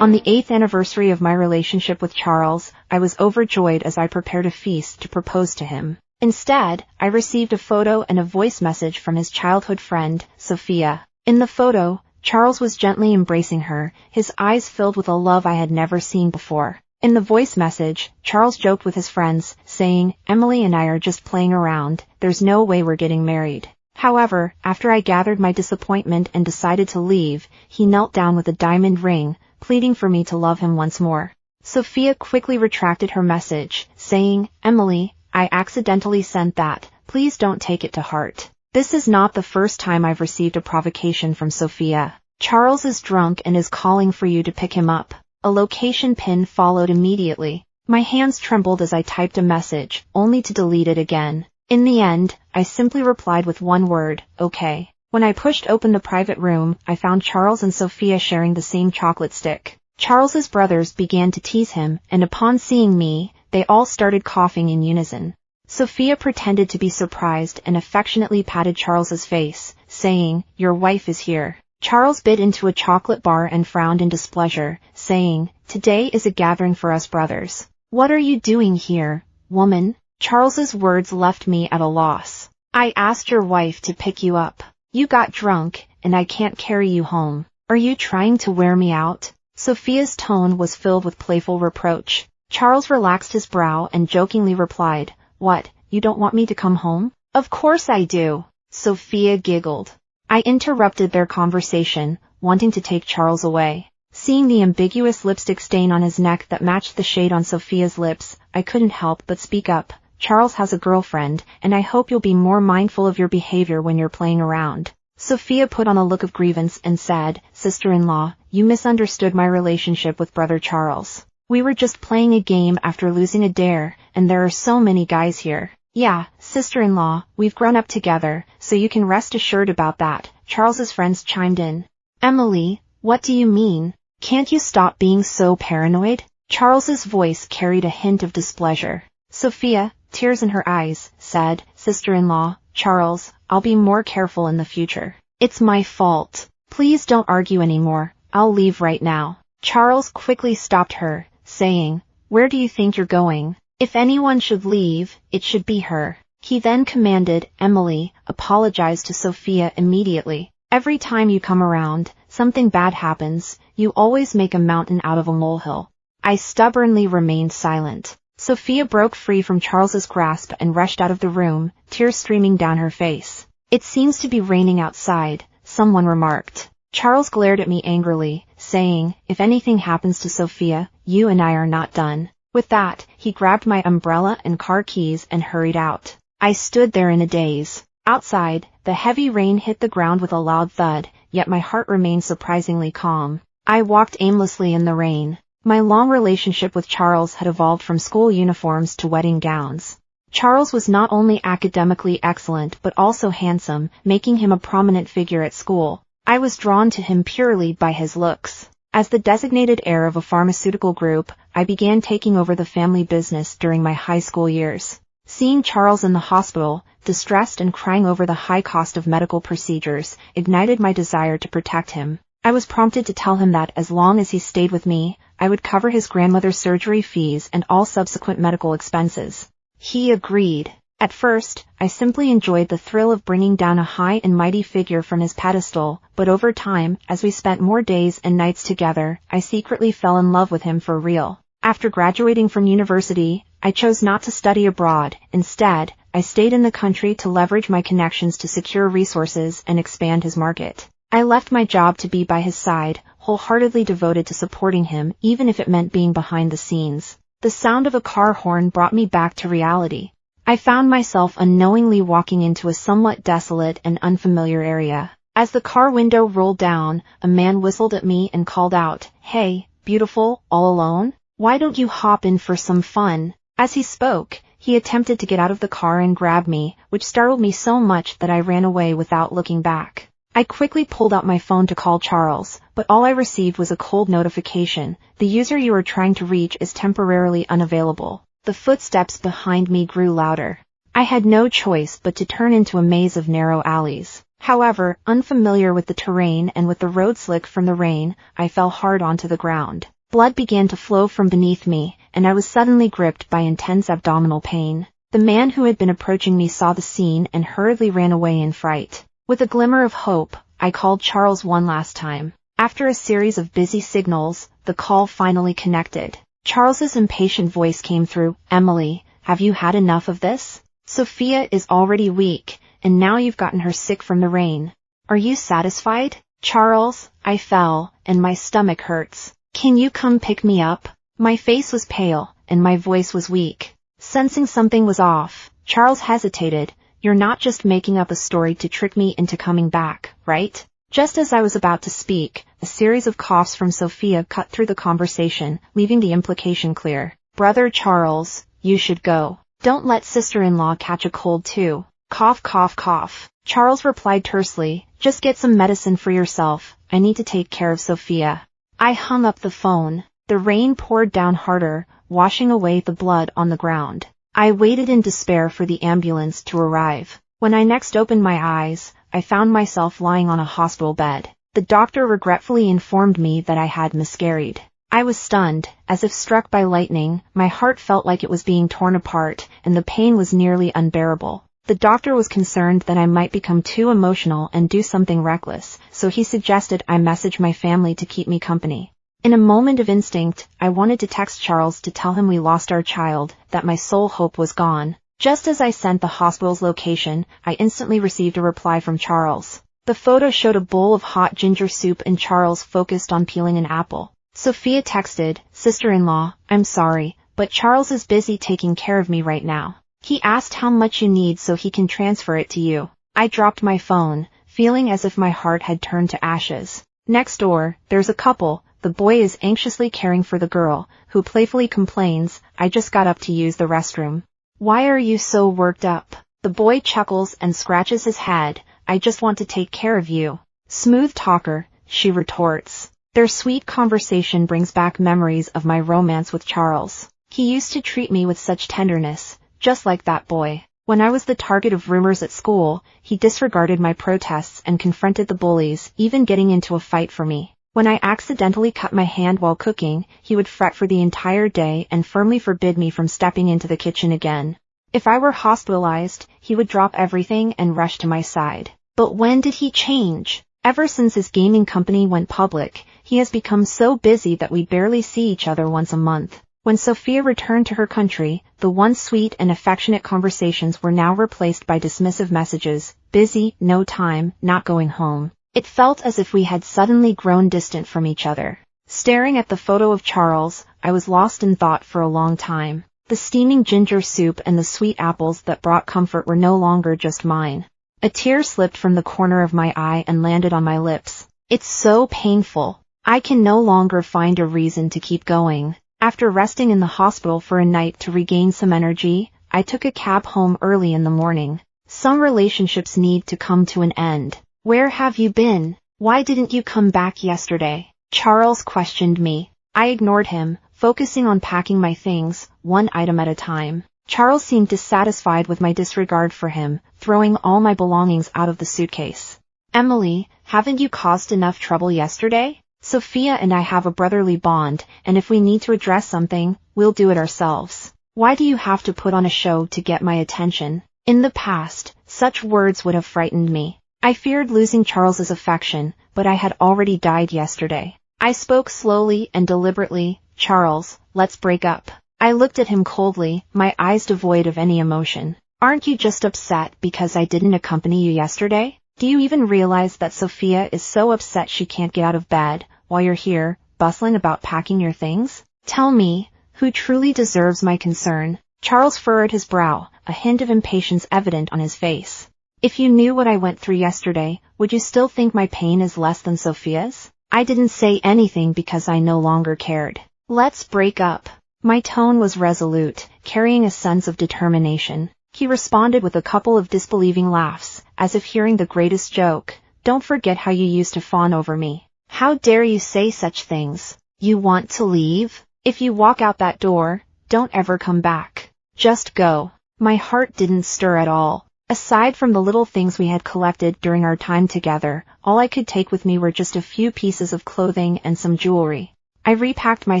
On the 8th anniversary of my relationship with Charles, I was overjoyed as I prepared a feast to propose to him. Instead, I received a photo and a voice message from his childhood friend, Sophia. In the photo, Charles was gently embracing her, his eyes filled with a love I had never seen before. In the voice message, Charles joked with his friends, saying, "Emily and I are just playing around, there's no way we're getting married." However, after I gathered my disappointment and decided to leave, he knelt down with a diamond ring, pleading for me to love him once more. Sophia quickly retracted her message, saying, "Emily, I accidentally sent that, please don't take it to heart." This is not the first time I've received a provocation from Sophia. Charles is drunk and is calling for you to pick him up. A location pin followed immediately. My hands trembled as I typed a message, only to delete it again. In the end, I simply replied with one word, "Okay." When I pushed open the private room, I found Charles and Sophia sharing the same chocolate stick. Charles's brothers began to tease him, and upon seeing me, they all started coughing in unison. Sophia pretended to be surprised and affectionately patted Charles's face, saying, "Your wife is here." Charles bit into a chocolate bar and frowned in displeasure, saying, "Today is a gathering for us brothers. What are you doing here, woman?" Charles's words left me at a loss. "I asked your wife to pick you up. You got drunk, and I can't carry you home. Are you trying to wear me out?" Sophia's tone was filled with playful reproach. Charles relaxed his brow and jokingly replied, "What, you don't want me to come home?" "Of course I do." Sophia giggled. I interrupted their conversation, wanting to take Charles away. Seeing the ambiguous lipstick stain on his neck that matched the shade on Sophia's lips, I couldn't help but speak up. "Charles has a girlfriend, and I hope you'll be more mindful of your behavior when you're playing around." Sophia put on a look of grievance and said, "Sister-in-law, you misunderstood my relationship with Brother Charles. We were just playing a game after losing a dare, and there are so many guys here." "Yeah, sister-in-law, we've grown up together, so you can rest assured about that," Charles's friends chimed in. "Emily, what do you mean? Can't you stop being so paranoid?" Charles's voice carried a hint of displeasure. Sophia, tears in her eyes, said, "Sister-in-law, Charles, I'll be more careful in the future. It's my fault. Please don't argue anymore, I'll leave right now." Charles quickly stopped her, saying, "Where do you think you're going? If anyone should leave, it should be her." He then commanded, "Emily, apologize to Sophia immediately. Every time you come around, something bad happens, you always make a mountain out of a molehill." I stubbornly remained silent. Sophia broke free from Charles's grasp and rushed out of the room, tears streaming down her face. "It seems to be raining outside," someone remarked. Charles glared at me angrily, saying, "If anything happens to Sophia, you and I are not done." With that, he grabbed my umbrella and car keys and hurried out. I stood there in a daze. Outside, the heavy rain hit the ground with a loud thud, yet my heart remained surprisingly calm. I walked aimlessly in the rain. My long relationship with Charles had evolved from school uniforms to wedding gowns. Charles was not only academically excellent but also handsome, making him a prominent figure at school. I was drawn to him purely by his looks. As the designated heir of a pharmaceutical group, I began taking over the family business during my high school years. Seeing Charles in the hospital, distressed and crying over the high cost of medical procedures, ignited my desire to protect him. I was prompted to tell him that as long as he stayed with me, I would cover his grandmother's surgery fees and all subsequent medical expenses. He agreed. At first, I simply enjoyed the thrill of bringing down a high and mighty figure from his pedestal, but over time, as we spent more days and nights together, I secretly fell in love with him for real. After graduating from university, I chose not to study abroad. Instead, I stayed in the country to leverage my connections to secure resources and expand his market. I left my job to be by his side, wholeheartedly devoted to supporting him, even if it meant being behind the scenes. The sound of a car horn brought me back to reality. I found myself unknowingly walking into a somewhat desolate and unfamiliar area. As the car window rolled down, a man whistled at me and called out, "Hey, beautiful, all alone? Why don't you hop in for some fun?" As he spoke, he attempted to get out of the car and grab me, which startled me so much that I ran away without looking back. I quickly pulled out my phone to call Charles, but all I received was a cold notification. "The user you are trying to reach is temporarily unavailable." The footsteps behind me grew louder. I had no choice but to turn into a maze of narrow alleys. However, unfamiliar with the terrain and with the road slick from the rain, I fell hard onto the ground. Blood began to flow from beneath me, and I was suddenly gripped by intense abdominal pain. The man who had been approaching me saw the scene and hurriedly ran away in fright. With a glimmer of hope, I called Charles one last time. After a series of busy signals, the call finally connected. Charles's impatient voice came through. "Emily, have you had enough of this? Sophia is already weak, and now you've gotten her sick from the rain. Are you satisfied?" "Charles," I fell, and my stomach hurts. "Can you come pick me up?" My face was pale, and my voice was weak. Sensing something was off, Charles hesitated. "You're not just making up a story to trick me into coming back, right?" Just as I was about to speak, a series of coughs from Sophia cut through the conversation, leaving the implication clear. "Brother Charles, you should go. Don't let sister-in-law catch a cold too." Cough, cough, cough. Charles replied tersely, "Just get some medicine for yourself. I need to take care of Sophia." I hung up the phone. The rain poured down harder, washing away the blood on the ground. I waited in despair for the ambulance to arrive. When I next opened my eyes, I found myself lying on a hospital bed. The doctor regretfully informed me that I had miscarried. I was stunned, as if struck by lightning. My heart felt like it was being torn apart, and the pain was nearly unbearable. The doctor was concerned that I might become too emotional and do something reckless, so he suggested I message my family to keep me company. In a moment of instinct, I wanted to text Charles to tell him we lost our child, that my sole hope was gone. Just as I sent the hospital's location, I instantly received a reply from Charles. The photo showed a bowl of hot ginger soup and Charles focused on peeling an apple. Sophia texted, "Sister-in-law, I'm sorry, but Charles is busy taking care of me right now. He asked how much you need so he can transfer it to you." I dropped my phone, feeling as if my heart had turned to ashes. Next door, there's a couple. The boy is anxiously caring for the girl, who playfully complains, "I just got up to use the restroom." "Why are you so worked up?" The boy chuckles and scratches his head, "I just want to take care of you." "Smooth talker," she retorts. Their sweet conversation brings back memories of my romance with Charles. He used to treat me with such tenderness, just like that boy. When I was the target of rumors at school, he disregarded my protests and confronted the bullies, even getting into a fight for me. When I accidentally cut my hand while cooking, he would fret for the entire day and firmly forbid me from stepping into the kitchen again. If I were hospitalized, he would drop everything and rush to my side. But when did he change? Ever since his gaming company went public, he has become so busy that we barely see each other once a month. When Sophia returned to her country, the once sweet and affectionate conversations were now replaced by dismissive messages, "Busy, no time, not going home." It felt as if we had suddenly grown distant from each other. Staring at the photo of Charles, I was lost in thought for a long time. The steaming ginger soup and the sweet apples that brought comfort were no longer just mine. A tear slipped from the corner of my eye and landed on my lips. It's so painful. I can no longer find a reason to keep going. After resting in the hospital for a night to regain some energy, I took a cab home early in the morning. Some relationships need to come to an end. "Where have you been? Why didn't you come back yesterday?" Charles questioned me. I ignored him, focusing on packing my things, one item at a time. Charles seemed dissatisfied with my disregard for him, throwing all my belongings out of the suitcase. "Emily, haven't you caused enough trouble yesterday? Sophia and I have a brotherly bond, and if we need to address something, we'll do it ourselves. Why do you have to put on a show to get my attention?" In the past, such words would have frightened me. I feared losing Charles's affection, but I had already died yesterday. I spoke slowly and deliberately, "Charles, let's break up." I looked at him coldly, my eyes devoid of any emotion. "Aren't you just upset because I didn't accompany you yesterday? Do you even realize that Sophia is so upset she can't get out of bed, while you're here, bustling about packing your things? Tell me, who truly deserves my concern?" Charles furrowed his brow, a hint of impatience evident on his face. "If you knew what I went through yesterday, would you still think my pain is less than Sophia's?" I didn't say anything because I no longer cared. "Let's break up." My tone was resolute, carrying a sense of determination. He responded with a couple of disbelieving laughs, as if hearing the greatest joke. "Don't forget how you used to fawn over me. How dare you say such things? You want to leave? If you walk out that door, don't ever come back. Just go." My heart didn't stir at all. Aside from the little things we had collected during our time together, all I could take with me were just a few pieces of clothing and some jewelry. I repacked my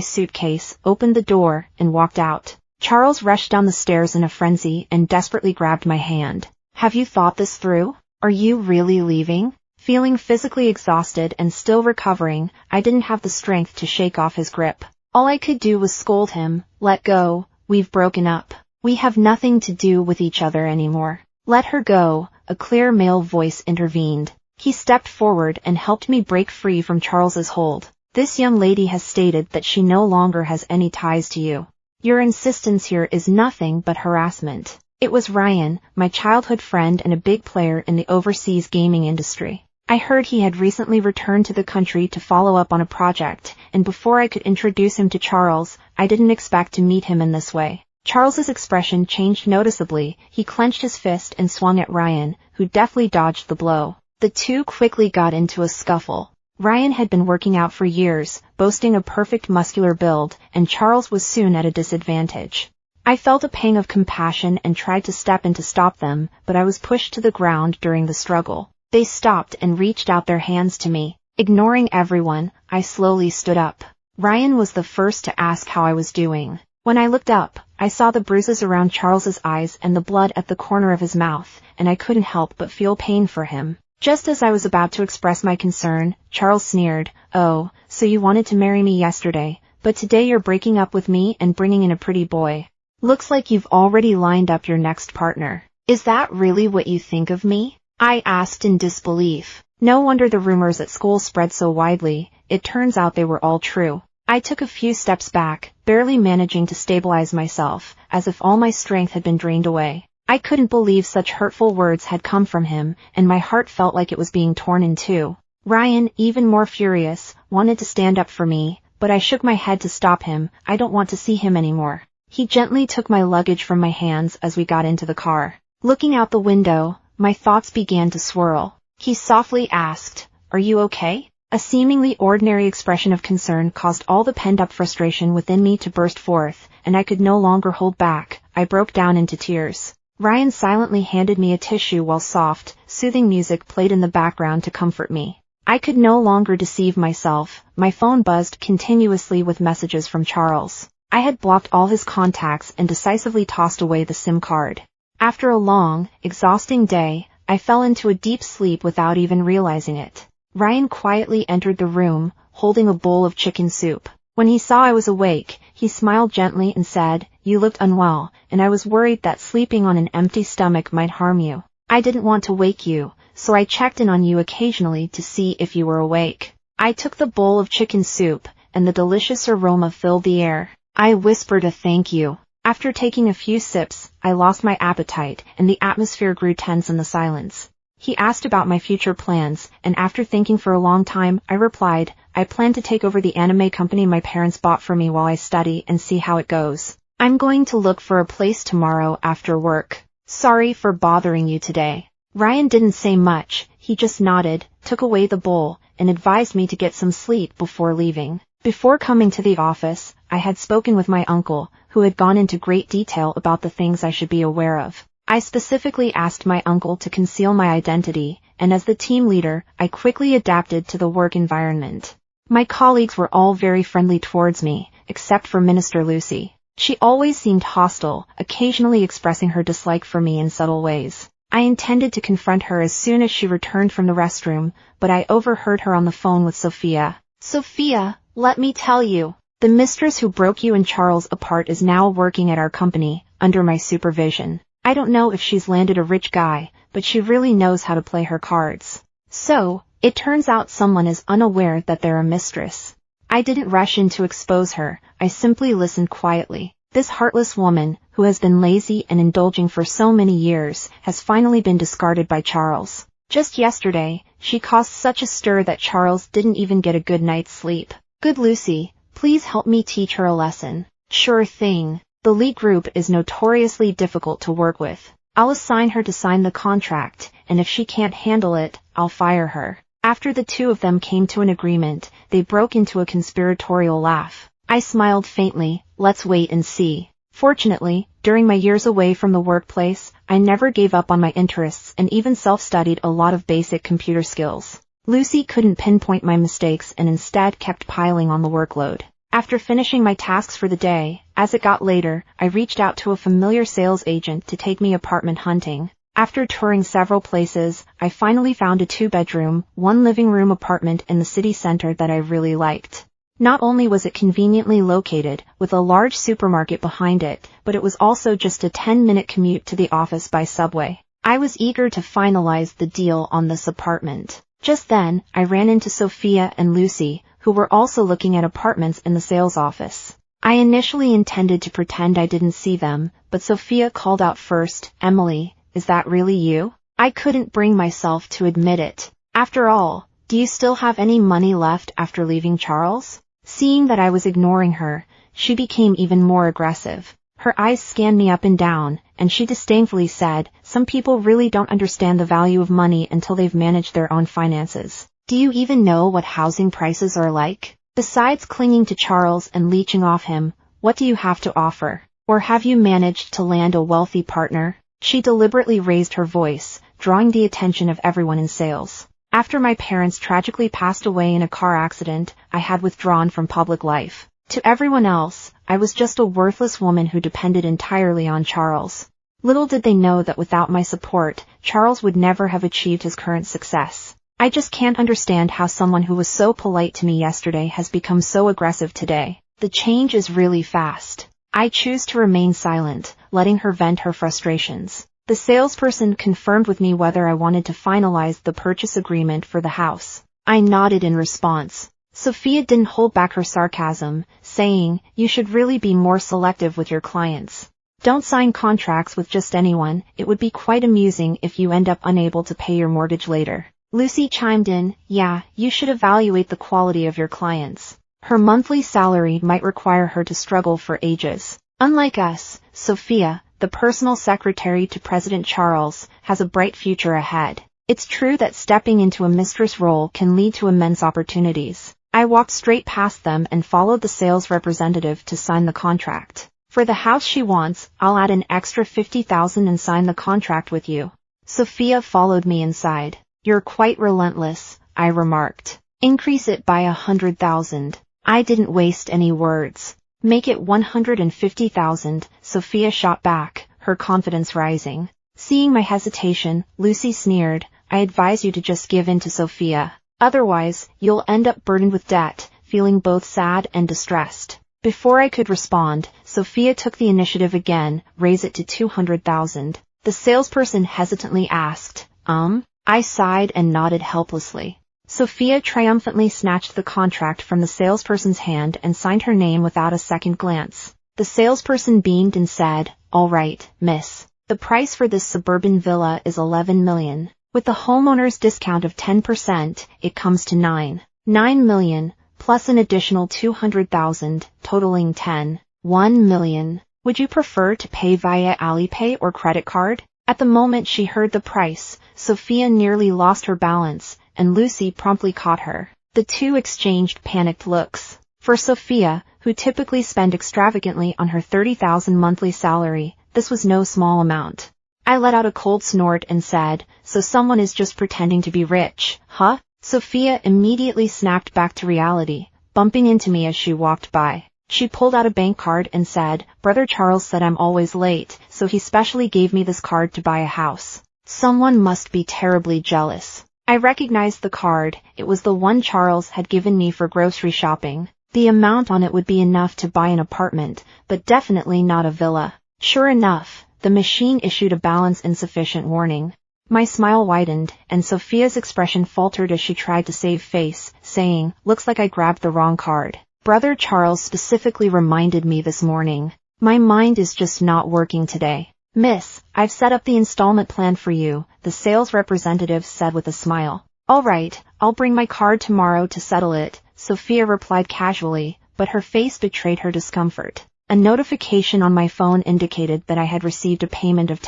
suitcase, opened the door, and walked out. Charles rushed down the stairs in a frenzy and desperately grabbed my hand. "Have you thought this through? Are you really leaving?" Feeling physically exhausted and still recovering, I didn't have the strength to shake off his grip. All I could do was scold him, "Let go, we've broken up. We have nothing to do with each other anymore." "Let her go," a clear male voice intervened. He stepped forward and helped me break free from Charles's hold. "This young lady has stated that she no longer has any ties to you. Your insistence here is nothing but harassment." It was Ryan, my childhood friend and a big player in the overseas gaming industry. I heard he had recently returned to the country to follow up on a project, and before I could introduce him to Charles, I didn't expect to meet him in this way. Charles's expression changed noticeably. He clenched his fist and swung at Ryan, who deftly dodged the blow. The two quickly got into a scuffle. Ryan had been working out for years, boasting a perfect muscular build, and Charles was soon at a disadvantage. I felt a pang of compassion and tried to step in to stop them, but I was pushed to the ground during the struggle. They stopped and reached out their hands to me. Ignoring everyone, I slowly stood up. Ryan was the first to ask how I was doing. When I looked up, I saw the bruises around Charles's eyes and the blood at the corner of his mouth, and I couldn't help but feel pain for him. Just as I was about to express my concern, Charles sneered, "Oh, so you wanted to marry me yesterday, but today you're breaking up with me and bringing in a pretty boy. Looks like you've already lined up your next partner. Is that really what you think of me?" I asked in disbelief. No wonder the rumors at school spread so widely. It turns out they were all true. I took a few steps back, barely managing to stabilize myself, as if all my strength had been drained away. I couldn't believe such hurtful words had come from him, and my heart felt like it was being torn in two. Ryan, even more furious, wanted to stand up for me, but I shook my head to stop him. "I don't want to see him anymore." He gently took my luggage from my hands as we got into the car. Looking out the window, my thoughts began to swirl. He softly asked, "Are you okay?" A seemingly ordinary expression of concern caused all the pent-up frustration within me to burst forth, and I could no longer hold back. I broke down into tears. Ryan silently handed me a tissue while soft, soothing music played in the background to comfort me. I could no longer deceive myself. My phone buzzed continuously with messages from Charles. I had blocked all his contacts and decisively tossed away the SIM card. After a long, exhausting day, I fell into a deep sleep without even realizing it. Ryan quietly entered the room, holding a bowl of chicken soup. When he saw I was awake, he smiled gently and said, "You looked unwell, and I was worried that sleeping on an empty stomach might harm you. I didn't want to wake you, so I checked in on you occasionally to see if you were awake." I took the bowl of chicken soup, and the delicious aroma filled the air. I whispered a thank you. After taking a few sips, I lost my appetite, and the atmosphere grew tense in the silence. He asked about my future plans, and after thinking for a long time, I replied, "I plan to take over the anime company my parents bought for me while I study and see how it goes. I'm going to look for a place tomorrow after work. Sorry for bothering you today." Ryan didn't say much. He just nodded, took away the bowl, and advised me to get some sleep before leaving. Before coming to the office, I had spoken with my uncle, who had gone into great detail about the things I should be aware of. I specifically asked my uncle to conceal my identity, and as the team leader, I quickly adapted to the work environment. My colleagues were all very friendly towards me, except for Minister Lucy. She always seemed hostile, occasionally expressing her dislike for me in subtle ways. I intended to confront her as soon as she returned from the restroom, but I overheard her on the phone with Sophia. "Sophia, let me tell you, the mistress who broke you and Charles apart is now working at our company, under my supervision. I don't know if she's landed a rich guy, but she really knows how to play her cards. So, it turns out someone is unaware that they're a mistress." I didn't rush in to expose her. I simply listened quietly. This heartless woman, who has been lazy and indulging for so many years, has finally been discarded by Charles. Just yesterday, she caused such a stir that Charles didn't even get a good night's sleep. "Good Lucy, please help me teach her a lesson." "Sure thing. The lead group is notoriously difficult to work with. I'll assign her to sign the contract, and if she can't handle it, I'll fire her." After the two of them came to an agreement, they broke into a conspiratorial laugh. I smiled faintly. Let's wait and see. Fortunately, during my years away from the workplace, I never gave up on my interests and even self-studied a lot of basic computer skills. Lucy couldn't pinpoint my mistakes and instead kept piling on the workload. After finishing my tasks for the day, as it got later, I reached out to a familiar sales agent to take me apartment hunting. After touring several places, I finally found a 2-bedroom, 1-living-room apartment in the city center that I really liked. Not only was it conveniently located, with a large supermarket behind it, but it was also just a 10-minute commute to the office by subway. I was eager to finalize the deal on this apartment. Just then, I ran into Sophia and Lucy, who were also looking at apartments in the sales office. I initially intended to pretend I didn't see them, but Sophia called out first, "Emily, is that really you?" I couldn't bring myself to admit it. After all, do you still have any money left after leaving Charles? Seeing that I was ignoring her, she became even more aggressive. Her eyes scanned me up and down, and she disdainfully said, "Some people really don't understand the value of money until they've managed their own finances. Do you even know what housing prices are like? Besides clinging to Charles and leeching off him, what do you have to offer? Or have you managed to land a wealthy partner?" She deliberately raised her voice, drawing the attention of everyone in sales. After my parents tragically passed away in a car accident, I had withdrawn from public life. To everyone else, I was just a worthless woman who depended entirely on Charles. Little did they know that without my support, Charles would never have achieved his current success. I just can't understand how someone who was so polite to me yesterday has become so aggressive today. The change is really fast. I choose to remain silent, letting her vent her frustrations. The salesperson confirmed with me whether I wanted to finalize the purchase agreement for the house. I nodded in response. Sophia didn't hold back her sarcasm, saying, "You should really be more selective with your clients. Don't sign contracts with just anyone. It would be quite amusing if you end up unable to pay your mortgage later." Lucy chimed in, "Yeah, you should evaluate the quality of your clients. Her monthly salary might require her to struggle for ages. Unlike us, Sophia, the personal secretary to President Charles, has a bright future ahead. It's true that stepping into a mistress role can lead to immense opportunities." I walked straight past them and followed the sales representative to sign the contract. "For the house she wants, I'll add an extra $50,000 and sign the contract with you." Sophia followed me inside. "You're quite relentless," I remarked. "Increase it by 100,000. I didn't waste any words. "Make it 150,000, Sophia shot back, her confidence rising. Seeing my hesitation, Lucy sneered, "I advise you to just give in to Sophia. Otherwise, you'll end up burdened with debt," feeling both sad and distressed. Before I could respond, Sophia took the initiative again, "Raise it to 200,000. The salesperson hesitantly asked, I sighed and nodded helplessly. Sophia triumphantly snatched the contract from the salesperson's hand and signed her name without a second glance. The salesperson beamed and said, "All right, miss. The price for this suburban villa is $11 million. With the homeowner's discount of 10%, it comes to $9 million, plus an additional 200,000, totaling $1 million. Would you prefer to pay via Alipay or credit card?" At the moment she heard the price, Sophia nearly lost her balance, and Lucy promptly caught her. The two exchanged panicked looks. For Sophia, who typically spent extravagantly on her $30,000 monthly salary, this was no small amount. I let out a cold snort and said, "So someone is just pretending to be rich, huh?" Sophia immediately snapped back to reality, bumping into me as she walked by. She pulled out a bank card and said, "Brother Charles said I'm always late, so he specially gave me this card to buy a house." Someone must be terribly jealous. I recognized the card. It was the one Charles had given me for grocery shopping. The amount on it would be enough to buy an apartment, but definitely not a villa. Sure enough, the machine issued a balance insufficient warning. My smile widened, and Sophia's expression faltered as she tried to save face, saying, "Looks like I grabbed the wrong card. Brother Charles specifically reminded me this morning. My mind is just not working today." "Miss, I've set up the installment plan for you," the sales representative said with a smile. "All right, I'll bring my card tomorrow to settle it," Sophia replied casually, but her face betrayed her discomfort. A notification on my phone indicated that I had received a payment of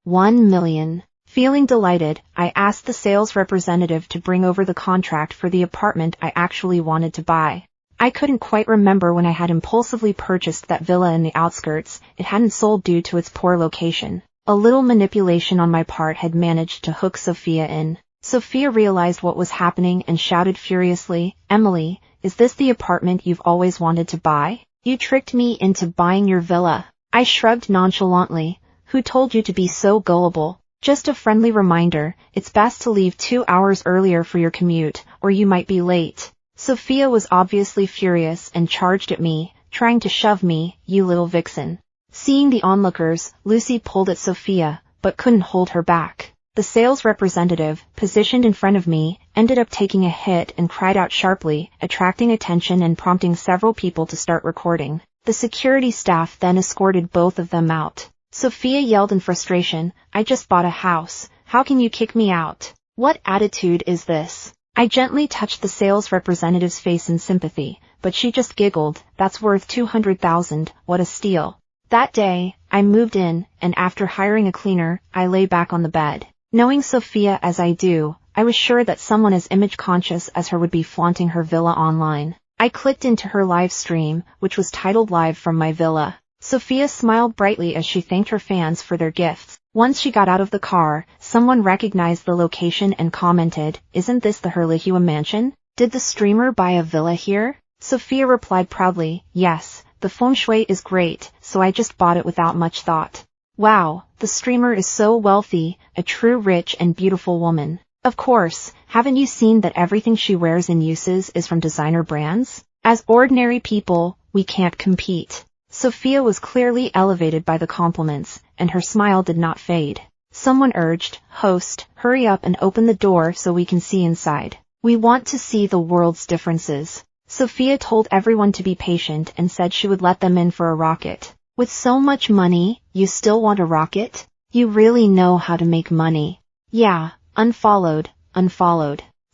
$1 million. Feeling delighted, I asked the sales representative to bring over the contract for the apartment I actually wanted to buy. I couldn't quite remember when I had impulsively purchased that villa in the outskirts. It hadn't sold due to its poor location. A little manipulation on my part had managed to hook Sophia in. Sophia realized what was happening and shouted furiously, "Emily, is this the apartment you've always wanted to buy? You tricked me into buying your villa." I shrugged nonchalantly. "Who told you to be so gullible? Just a friendly reminder, it's best to leave 2 hours earlier for your commute, or you might be late." Sophia was obviously furious and charged at me, trying to shove me, "You little vixen." Seeing the onlookers, Lucy pulled at Sophia, but couldn't hold her back. The sales representative, positioned in front of me, ended up taking a hit and cried out sharply, attracting attention and prompting several people to start recording. The security staff then escorted both of them out. Sophia yelled in frustration, "I just bought a house. How can you kick me out? What attitude is this?" I gently touched the sales representative's face in sympathy, but she just giggled, "That's worth $200,000, what a steal." That day, I moved in, and after hiring a cleaner, I lay back on the bed. Knowing Sophia as I do, I was sure that someone as image-conscious as her would be flaunting her villa online. I clicked into her live stream, which was titled "Live from My Villa." Sophia smiled brightly as she thanked her fans for their gifts. Once she got out of the car, someone recognized the location and commented, "Isn't this the Herlihua mansion? Did the streamer buy a villa here?" Sophia replied proudly, "Yes, the feng shui is great, so I just bought it without much thought." Wow, the streamer is so wealthy, a true rich and beautiful woman. Of course, haven't you seen that everything she wears and uses is from designer brands? As ordinary people, we can't compete. Sophia was clearly elevated by the compliments, and her smile did not fade. Someone urged, "Host, hurry up and open the door so we can see inside. We want to see the world's differences." Sophia told everyone to be patient and said she would let them in for a rocket. With so much money, you still want a rocket? You really know how to make money. Yeah, unfollowed.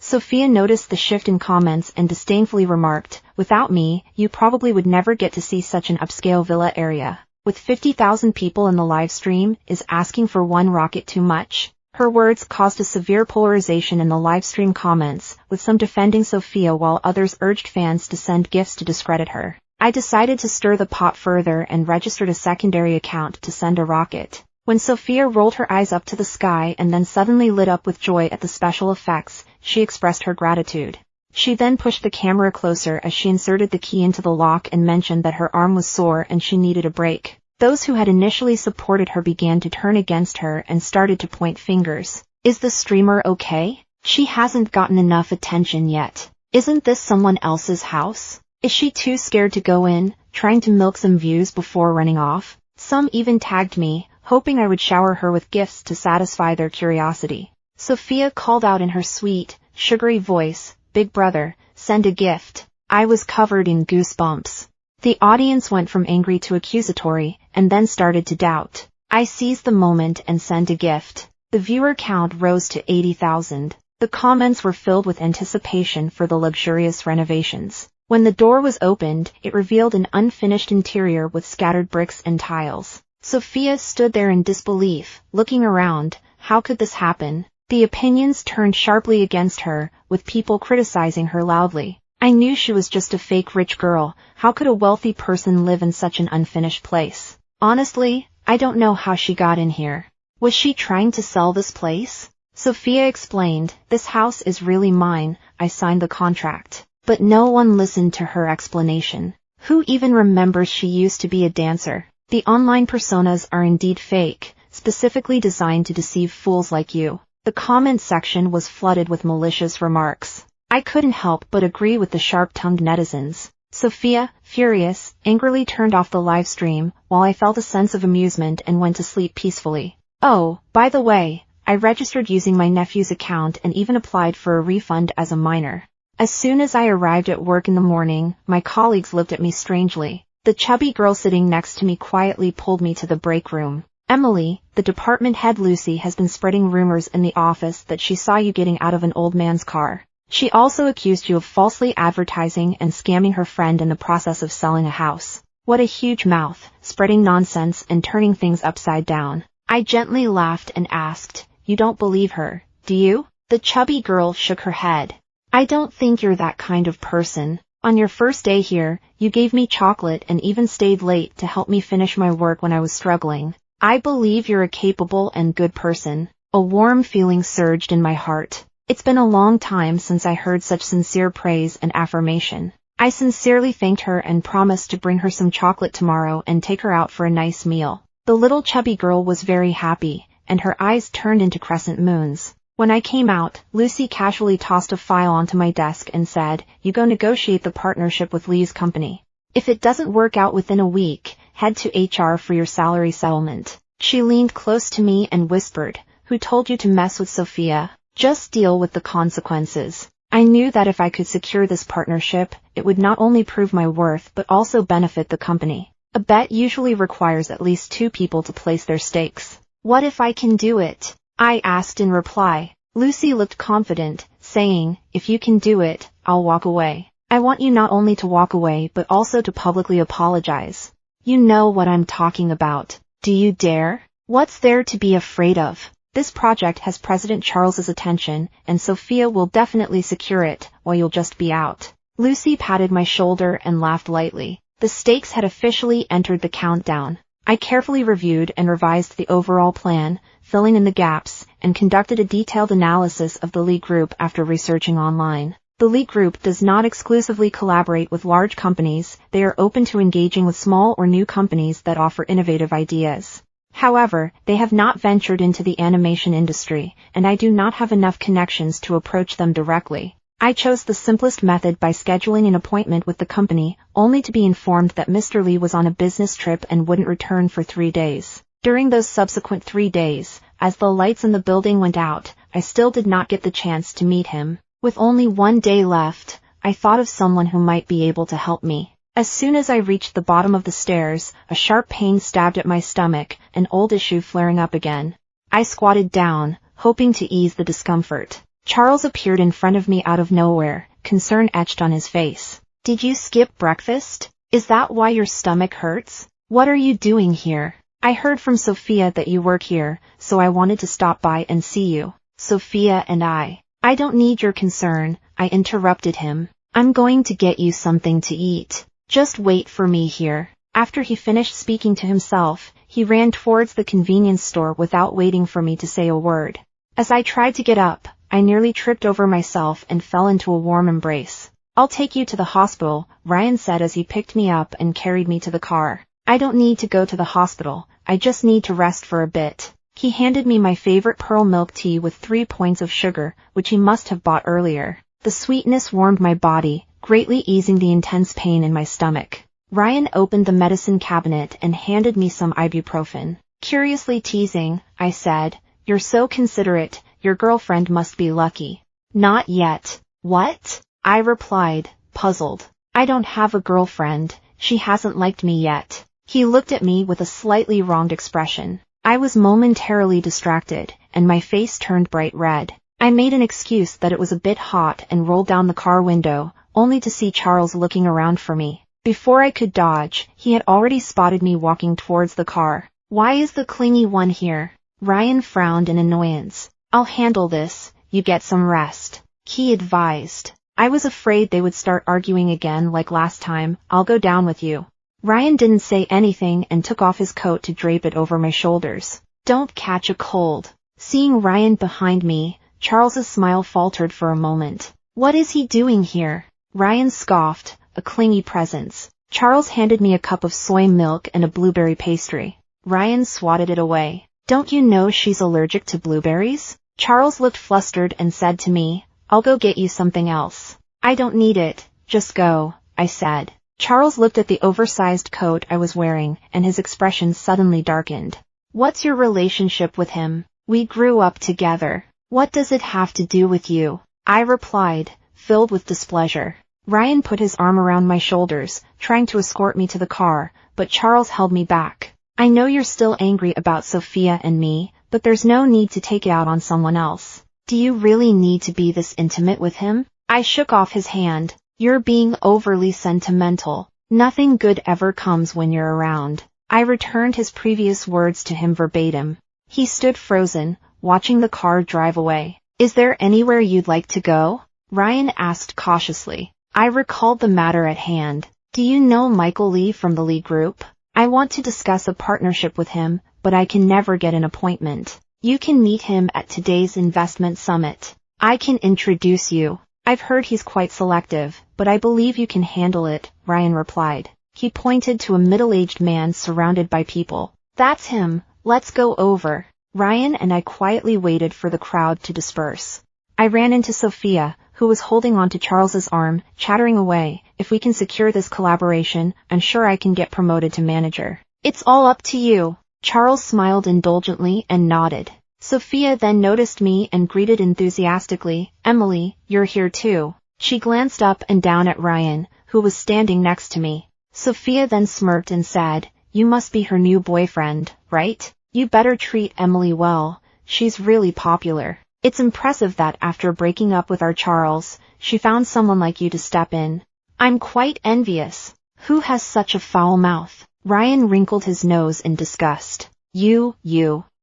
Sophia noticed the shift in comments and disdainfully remarked, "Without me, you probably would never get to see such an upscale villa area. With 50,000 people in the live stream, is asking for one rocket too much?" Her words caused a severe polarization in the live stream comments, with some defending Sophia while others urged fans to send gifts to discredit her. I decided to stir the pot further and registered a secondary account to send a rocket. When Sophia rolled her eyes up to the sky and then suddenly lit up with joy at the special effects, she expressed her gratitude. She then pushed the camera closer as she inserted the key into the lock and mentioned that her arm was sore and she needed a break. Those who had initially supported her began to turn against her and started to point fingers. "Is the streamer okay? She hasn't gotten enough attention yet. Isn't this someone else's house? Is she too scared to go in, trying to milk some views before running off?" Some even tagged me, hoping I would shower her with gifts to satisfy their curiosity. Sophia called out in her sweet, sugary voice, "Big brother, send a gift." I was covered in goosebumps. The audience went from angry to accusatory, and then started to doubt. I seized the moment and sent a gift. The viewer count rose to 80,000. The comments were filled with anticipation for the luxurious renovations. When the door was opened, it revealed an unfinished interior with scattered bricks and tiles. Sophia stood there in disbelief, looking around. How could this happen? The opinions turned sharply against her, with people criticizing her loudly. I knew she was just a fake rich girl. How could a wealthy person live in such an unfinished place? Honestly, I don't know how she got in here. Was she trying to sell this place? Sophia explained, "This house is really mine, I signed the contract." But no one listened to her explanation. Who even remembers she used to be a dancer? The online personas are indeed fake, specifically designed to deceive fools like you. The comment section was flooded with malicious remarks. I couldn't help but agree with the sharp-tongued netizens. Sophia, furious, angrily turned off the live stream, while I felt a sense of amusement and went to sleep peacefully. Oh, by the way, I registered using my nephew's account and even applied for a refund as a minor. As soon as I arrived at work in the morning, my colleagues looked at me strangely. The chubby girl sitting next to me quietly pulled me to the break room. "Emily, the department head Lucy has been spreading rumors in the office that she saw you getting out of an old man's car. She also accused you of falsely advertising and scamming her friend in the process of selling a house." What a huge mouth, spreading nonsense and turning things upside down. I gently laughed and asked, "You don't believe her, do you?" The chubby girl shook her head. "I don't think you're that kind of person. On your first day here, you gave me chocolate and even stayed late to help me finish my work when I was struggling. I believe you're a capable and good person. A warm feeling surged in my heart. It's been a long time since I heard such sincere praise and affirmation. I sincerely thanked her and promised to bring her some chocolate tomorrow and take her out for a nice meal. The little chubby girl was very happy, and her eyes turned into crescent moons. When I came out, Lucy casually tossed a file onto my desk and said, "You go negotiate the partnership with Lee's company. If it doesn't work out within a week, head to HR for your salary settlement." She leaned close to me and whispered, "Who told you to mess with Sophia? Just deal with the consequences." I knew that if I could secure this partnership, it would not only prove my worth but also benefit the company. A bet usually requires at least 2 people to place their stakes. "What if I can do it?" I asked in reply. Lucy looked confident, saying, "If you can do it, I'll walk away. I want you not only to walk away but also to publicly apologize. You know what I'm talking about. Do you dare? What's there to be afraid of? This project has President Charles's attention, and Sophia will definitely secure it, while you'll just be out." Lucy patted my shoulder and laughed lightly. The stakes had officially entered the countdown. I carefully reviewed and revised the overall plan, filling in the gaps, and conducted a detailed analysis of the Lee Group after researching online. The Lee Group does not exclusively collaborate with large companies, they are open to engaging with small or new companies that offer innovative ideas. However, they have not ventured into the animation industry, and I do not have enough connections to approach them directly. I chose the simplest method by scheduling an appointment with the company, only to be informed that Mr. Lee was on a business trip and wouldn't return for 3 days. During those subsequent 3 days, as the lights in the building went out, I still did not get the chance to meet him. With only 1 day left, I thought of someone who might be able to help me. As soon as I reached the bottom of the stairs, a sharp pain stabbed at my stomach, an old issue flaring up again. I squatted down, hoping to ease the discomfort. Charles appeared in front of me out of nowhere, concern etched on his face. "Did you skip breakfast? Is that why your stomach hurts? What are you doing here? I heard from Sophia that you work here, so I wanted to stop by and see you." "Sophia and I don't need your concern," I interrupted him. "I'm going to get you something to eat. Just wait for me here." After he finished speaking to himself, he ran towards the convenience store without waiting for me to say a word. As I tried to get up, I nearly tripped over myself and fell into a warm embrace. "I'll take you to the hospital," Ryan said as he picked me up and carried me to the car. "I don't need to go to the hospital, I just need to rest for a bit." He handed me my favorite pearl milk tea with 3 points of sugar, which he must have bought earlier. The sweetness warmed my body, greatly easing the intense pain in my stomach. Ryan opened the medicine cabinet and handed me some ibuprofen. Curiously teasing, I said, "You're so considerate, your girlfriend must be lucky." "Not yet." "What?" I replied, puzzled. "I don't have a girlfriend, she hasn't liked me yet." He looked at me with a slightly wronged expression. I was momentarily distracted, and my face turned bright red. I made an excuse that it was a bit hot and rolled down the car window, only to see Charles looking around for me. Before I could dodge, he had already spotted me walking towards the car. "Why is the clingy one here?" Ryan frowned in annoyance. "I'll handle this, you get some rest," he advised. I was afraid they would start arguing again like last time. "I'll go down with you." Ryan didn't say anything and took off his coat to drape it over my shoulders. "Don't catch a cold." Seeing Ryan behind me, Charles's smile faltered for a moment. "What is he doing here?" Ryan scoffed, a clingy presence. Charles handed me a cup of soy milk and a blueberry pastry. Ryan swatted it away. "Don't you know she's allergic to blueberries?" Charles looked flustered and said to me, "I'll go get you something else." "I don't need it, just go," I said. Charles looked at the oversized coat I was wearing, and his expression suddenly darkened. "What's your relationship with him?" "We grew up together." "What does it have to do with you?" I replied, filled with displeasure. Ryan put his arm around my shoulders, trying to escort me to the car, but Charles held me back. "I know you're still angry about Sophia and me, but there's no need to take it out on someone else. Do you really need to be this intimate with him?" I shook off his hand. "You're being overly sentimental. Nothing good ever comes when you're around." I returned his previous words to him verbatim. He stood frozen, watching the car drive away. "Is there anywhere you'd like to go?" Ryan asked cautiously. I recalled the matter at hand. "Do you know Michael Lee from the Lee Group? I want to discuss a partnership with him, but I can never get an appointment. You can meet him at today's investment summit. I can introduce you. I've heard he's quite selective, but I believe you can handle it, Ryan replied. He pointed to a middle-aged man surrounded by people. That's him. Let's go over. Ryan and I quietly waited for the crowd to disperse. I ran into Sophia, who was holding onto Charles's arm, chattering away. If we can secure this collaboration, I'm sure I can get promoted to manager. It's all up to you. Charles smiled indulgently and nodded. Sophia then noticed me and greeted enthusiastically, Emily, you're here too. She glanced up and down at Ryan, who was standing next to me. Sophia then smirked and said, you must be her new boyfriend, right? You better treat Emily well. She's really popular. It's impressive that after breaking up with our Charles, she found someone like you to step in. I'm quite envious. Who has such a foul mouth? Ryan wrinkled his nose in disgust. You.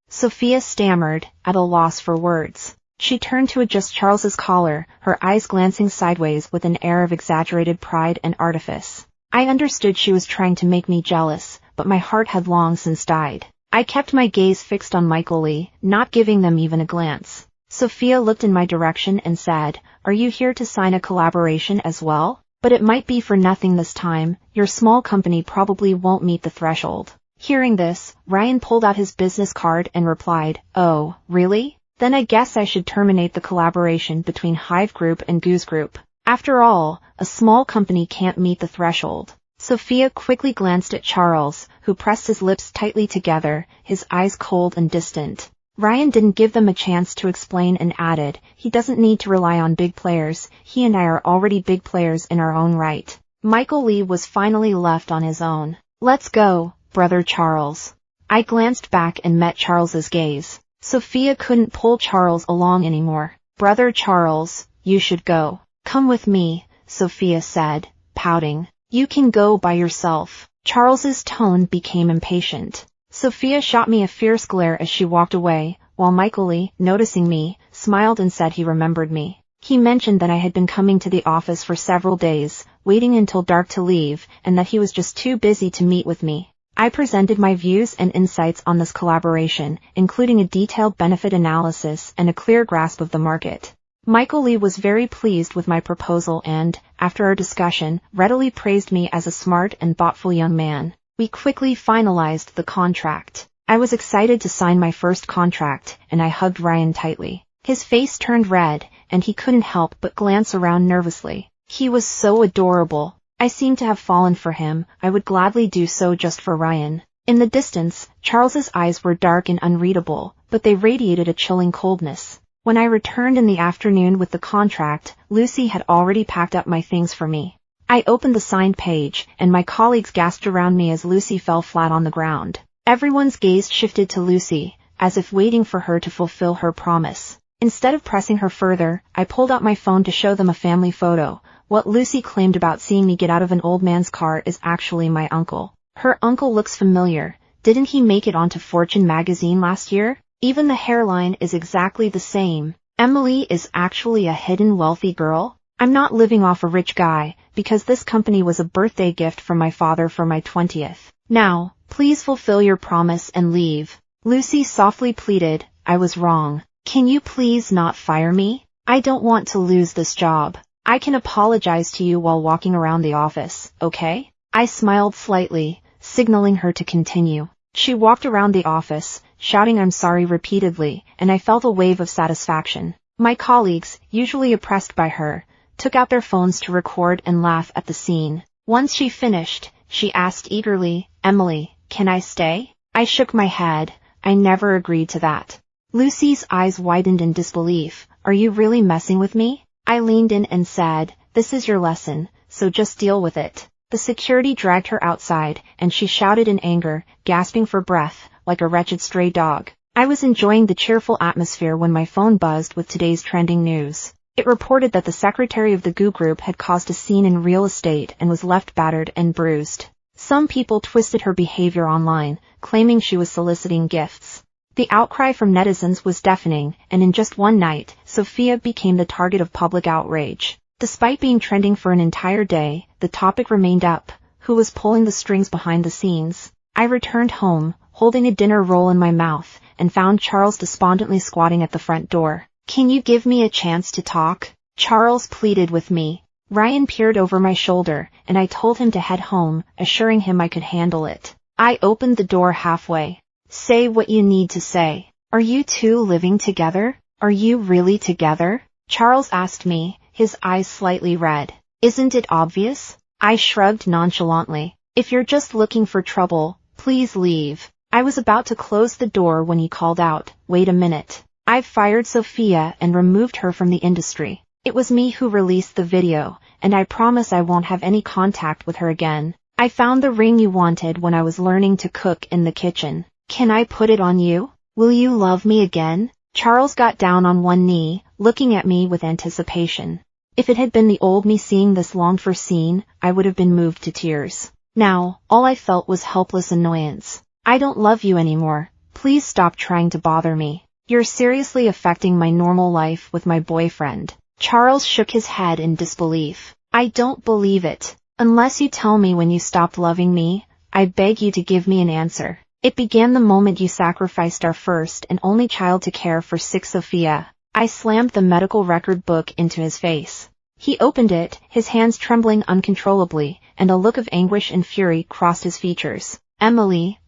Sophia stammered, at a loss for words. She turned to adjust Charles's collar, her eyes glancing sideways with an air of exaggerated pride and artifice. I understood she was trying to make me jealous, but my heart had long since died. I kept my gaze fixed on Michael Lee, not giving them even a glance. Sophia looked in my direction and said, are you here to sign a collaboration as well? But it might be for nothing this time. Your small company probably won't meet the threshold. Hearing this, Ryan pulled out his business card and replied, oh, really? Then I guess I should terminate the collaboration between Hive Group and Goose Group. After all, a small company can't meet the threshold. Sophia quickly glanced at Charles, who pressed his lips tightly together, his eyes cold and distant. Ryan didn't give them a chance to explain and added, he doesn't need to rely on big players, he and I are already big players in our own right. Michael Lee was finally left on his own. Let's go, brother Charles. I glanced back and met Charles's gaze. Sophia couldn't pull Charles along anymore. Brother Charles, you should go. Come with me, Sophia said, pouting. You can go by yourself. Charles's tone became impatient. Sophia shot me a fierce glare as she walked away, while Michael Lee, noticing me, smiled and said he remembered me. He mentioned that I had been coming to the office for several days, waiting until dark to leave, and that he was just too busy to meet with me. I presented my views and insights on this collaboration, including a detailed benefit analysis and a clear grasp of the market. Michael Lee was very pleased with my proposal and, after our discussion, readily praised me as a smart and thoughtful young man. We quickly finalized the contract. I was excited to sign my first contract, and I hugged Ryan tightly. His face turned red, and he couldn't help but glance around nervously. He was so adorable. I seemed to have fallen for him. I would gladly do so just for Ryan. In the distance, Charles's eyes were dark and unreadable, but they radiated a chilling coldness. When I returned in the afternoon with the contract, Lucy had already packed up my things for me. I opened the signed page, and my colleagues gasped around me as Lucy fell flat on the ground. Everyone's gaze shifted to Lucy, as if waiting for her to fulfill her promise. Instead of pressing her further, I pulled out my phone to show them a family photo. What Lucy claimed about seeing me get out of an old man's car is actually my uncle. Her uncle looks familiar. Didn't he make it onto Fortune magazine last year? Even the hairline is exactly the same. Emily is actually a hidden wealthy girl. I'm not living off a rich guy, because this company was a birthday gift from my father for my 20th. Now, please fulfill your promise and leave. Lucy softly pleaded, I was wrong. Can you please not fire me? I don't want to lose this job. I can apologize to you while walking around the office, okay? I smiled slightly, signaling her to continue. She walked around the office, shouting I'm sorry repeatedly, and I felt a wave of satisfaction. My colleagues, usually oppressed by her, took out their phones to record and laugh at the scene. Once she finished, she asked eagerly, Emily, can I stay? I shook my head. I never agreed to that. Lucy's eyes widened in disbelief. Are you really messing with me? I leaned in and said, this is your lesson, so just deal with it. The security dragged her outside, and she shouted in anger, gasping for breath, like a wretched stray dog. I was enjoying the cheerful atmosphere when my phone buzzed with today's trending news. It reported that the secretary of the GU Group had caused a scene in real estate and was left battered and bruised. Some people twisted her behavior online, claiming she was soliciting gifts. The outcry from netizens was deafening, and in just one night, Sophia became the target of public outrage. Despite being trending for an entire day, the topic remained up. Who was pulling the strings behind the scenes? I returned home, holding a dinner roll in my mouth, and found Charles despondently squatting at the front door. "Can you give me a chance to talk?" Charles pleaded with me. Ryan peered over my shoulder, and I told him to head home, assuring him I could handle it. I opened the door halfway. "Say what you need to say. Are you two living together? Are you really together?" Charles asked me, his eyes slightly red. "Isn't it obvious?" I shrugged nonchalantly. "If you're just looking for trouble, please leave." I was about to close the door when he called out, "Wait a minute. I've fired Sophia and removed her from the industry. It was me who released the video, and I promise I won't have any contact with her again. I found the ring you wanted when I was learning to cook in the kitchen. Can I put it on you? Will you love me again?" Charles got down on one knee, looking at me with anticipation. If it had been the old me seeing this longed-for scene, I would have been moved to tears. Now, all I felt was helpless annoyance. "I don't love you anymore. Please stop trying to bother me. You're seriously affecting my normal life with my boyfriend." Charles shook his head in disbelief. "I don't believe it. Unless you tell me when you stopped loving me, I beg you to give me an answer. It began the moment you sacrificed our first and only child to care for sick Sophia." I slammed the medical record book into his face. He opened it, his hands trembling uncontrollably, and a look of anguish and fury crossed his features. "Emily,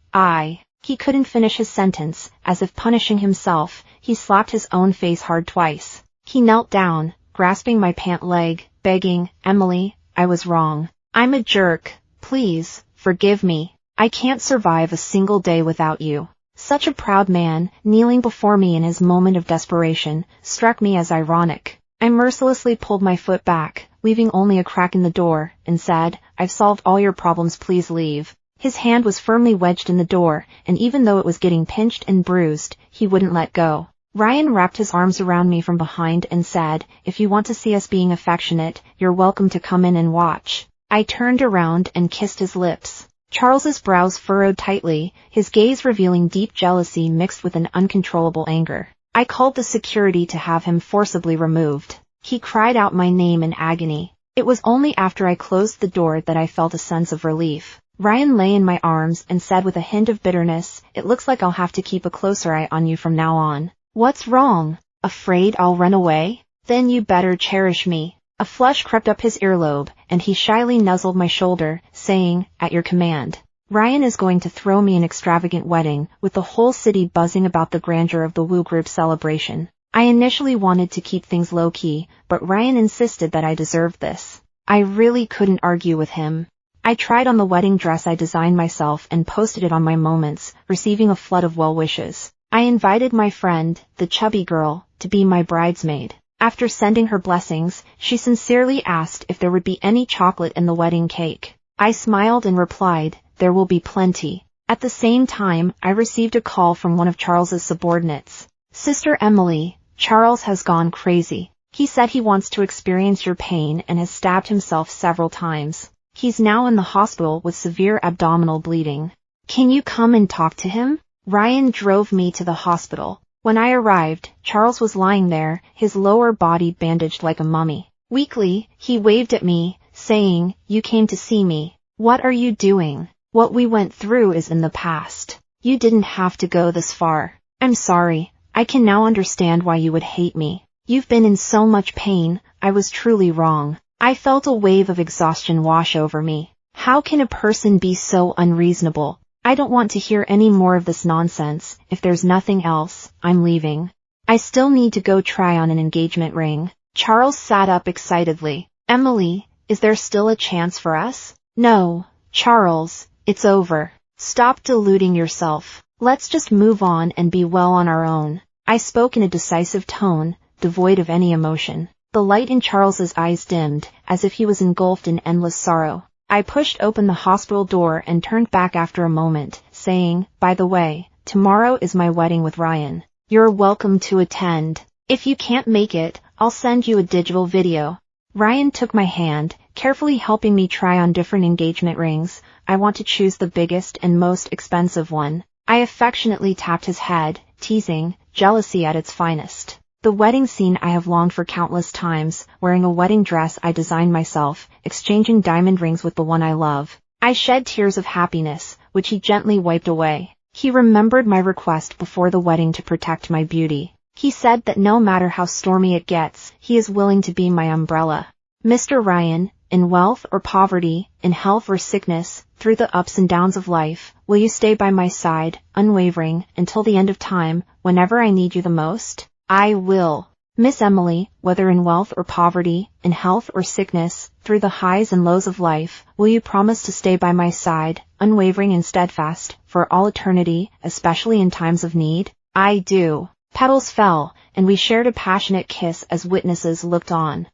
He couldn't finish his sentence. As if punishing himself, he slapped his own face hard twice. He knelt down, grasping my pant leg, begging, "Emily, I was wrong. I'm a jerk. Please, forgive me. I can't survive a single day without you." Such a proud man, kneeling before me in his moment of desperation, struck me as ironic. I mercilessly pulled my foot back, leaving only a crack in the door, and said, "I've solved all your problems, please leave." His hand was firmly wedged in the door, and even though it was getting pinched and bruised, he wouldn't let go. Ryan wrapped his arms around me from behind and said, "If you want to see us being affectionate, you're welcome to come in and watch." I turned around and kissed his lips. Charles's brows furrowed tightly, his gaze revealing deep jealousy mixed with an uncontrollable anger. I called the security to have him forcibly removed. He cried out my name in agony. It was only after I closed the door that I felt a sense of relief. Ryan lay in my arms and said with a hint of bitterness, "It looks like I'll have to keep a closer eye on you from now on." "What's wrong? Afraid I'll run away? Then you better cherish me." A flush crept up his earlobe, and he shyly nuzzled my shoulder, saying, "At your command." Ryan is going to throw me an extravagant wedding, with the whole city buzzing about the grandeur of the Woo Group celebration. I initially wanted to keep things low-key, but Ryan insisted that I deserved this. I really couldn't argue with him. I tried on the wedding dress I designed myself and posted it on my Moments, receiving a flood of well wishes. I invited my friend, the chubby girl, to be my bridesmaid. After sending her blessings, she sincerely asked if there would be any chocolate in the wedding cake. I smiled and replied, "There will be plenty." At the same time, I received a call from one of Charles's subordinates. "Sister Emily, Charles has gone crazy. He said he wants to experience your pain and has stabbed himself several times. He's now in the hospital with severe abdominal bleeding. Can you come and talk to him?" Ryan drove me to the hospital. When I arrived, Charles was lying there, his lower body bandaged like a mummy. Weakly, he waved at me, saying, "You came to see me. What are you doing? What we went through is in the past. You didn't have to go this far. I'm sorry. I can now understand why you would hate me. You've been in so much pain. I was truly wrong." I felt a wave of exhaustion wash over me. How can a person be so unreasonable? I don't want to hear any more of this nonsense. If there's nothing else, I'm leaving. I still need to go try on an engagement ring. Charles sat up excitedly. "Emily, is there still a chance for us?" "No, Charles, it's over. Stop deluding yourself. Let's just move on and be well on our own." I spoke in a decisive tone, devoid of any emotion. The light in Charles's eyes dimmed, as if he was engulfed in endless sorrow. I pushed open the hospital door and turned back after a moment, saying, "By the way, tomorrow is my wedding with Ryan. You're welcome to attend. If you can't make it, I'll send you a digital video." Ryan took my hand, carefully helping me try on different engagement rings. I want to choose the biggest and most expensive one. I affectionately tapped his head, teasing, jealousy at its finest. The wedding scene I have longed for countless times, wearing a wedding dress I designed myself, exchanging diamond rings with the one I love. I shed tears of happiness, which he gently wiped away. He remembered my request before the wedding to protect my beauty. He said that no matter how stormy it gets, he is willing to be my umbrella. Mr. Ryan, in wealth or poverty, in health or sickness, through the ups and downs of life, will you stay by my side, unwavering, until the end of time, whenever I need you the most? I will. Miss Emily, whether in wealth or poverty, in health or sickness, through the highs and lows of life, will you promise to stay by my side, unwavering and steadfast, for all eternity, especially in times of need? I do. Petals fell, and we shared a passionate kiss as witnesses looked on.